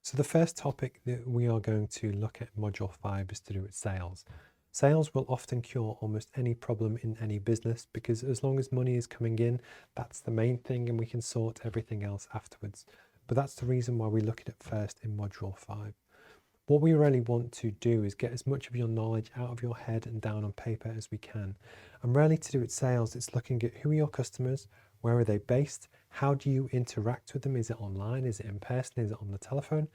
So the first topic that we are going to look at Module 5 is to do with sales. Sales will often cure almost any problem in any business because as long as money is coming in, that's the main thing and we can sort everything else afterwards. But that's the reason why we look at it first in Module 5. What we really want to do is get as much of your knowledge out of your head and down on paper as we can. And really to do with sales, it's looking at who are your customers, where are they based, how do you interact with them, is it online, is it in person, is it on the telephone?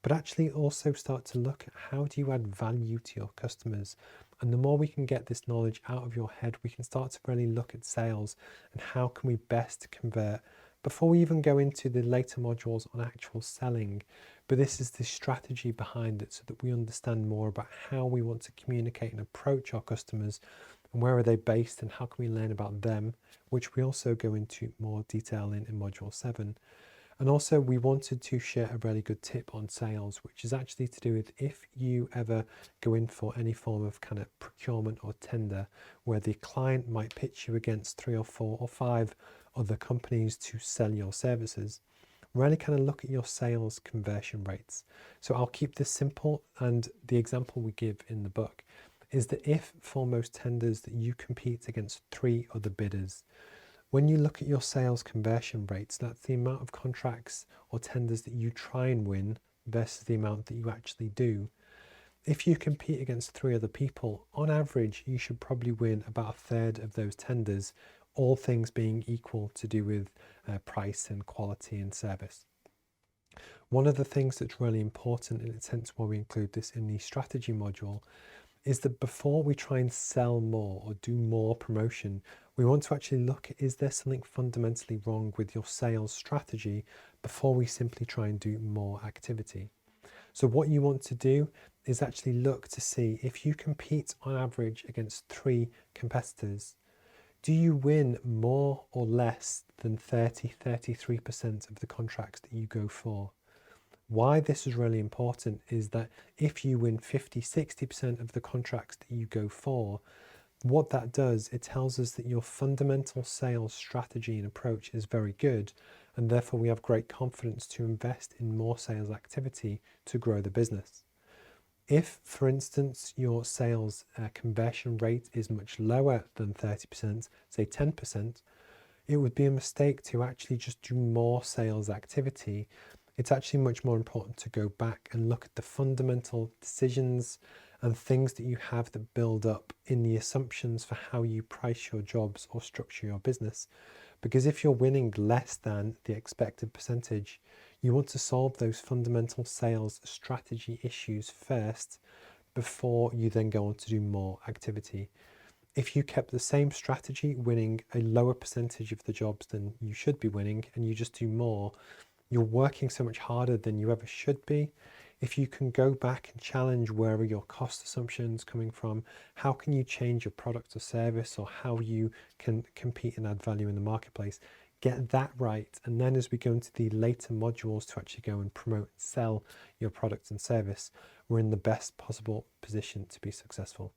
But actually also start to look at how do you add value to your customers. And the more we can get this knowledge out of your head, we can start to really look at sales and how can we best convert before we even go into the later modules on actual selling. But this is the strategy behind it so that we understand more about how we want to communicate and approach our customers and where are they based and how can we learn about them, which we also go into more detail in Module 7. And also we wanted to share a really good tip on sales, which is actually to do with if you ever go in for any form of kind of procurement or tender where the client might pitch you against 3 or 4 or 5 other companies to sell your services, really kind of look at your sales conversion rates. So I'll keep this simple, and the example we give in the book is that if for most tenders that you compete against 3 other bidders, when you look at your sales conversion rates, that's the amount of contracts or tenders that you try and win versus the amount that you actually do. If you compete against 3 other people, on average, you should probably win about a third of those tenders, all things being equal to do with price and quality and service. One of the things that's really important, and it's hence why we include this in the strategy module, is that before we try and sell more or do more promotion, we want to actually look at, is there something fundamentally wrong with your sales strategy before we simply try and do more activity. So what you want to do is actually look to see if you compete on average against 3 competitors, do you win more or less than 33% of the contracts that you go for? Why this is really important is that if you win 50-60% of the contracts that you go for, what that does, it tells us that your fundamental sales strategy and approach is very good, and therefore we have great confidence to invest in more sales activity to grow the business. If, for instance, your sales conversion rate is much lower than 30%, say 10%, it would be a mistake to actually just do more sales activity. It's actually much more important to go back and look at the fundamental decisions and things that you have that build up in the assumptions for how you price your jobs or structure your business. Because if you're winning less than the expected percentage, you want to solve those fundamental sales strategy issues first before you then go on to do more activity. If you kept the same strategy, winning a lower percentage of the jobs than you should be winning, and you just do more, you're working so much harder than you ever should be. If you can go back and challenge where are your cost assumptions coming from, how can you change your product or service, or how you can compete and add value in the marketplace, get that right. And then as we go into the later modules to actually go and promote and sell your product and service, we're in the best possible position to be successful.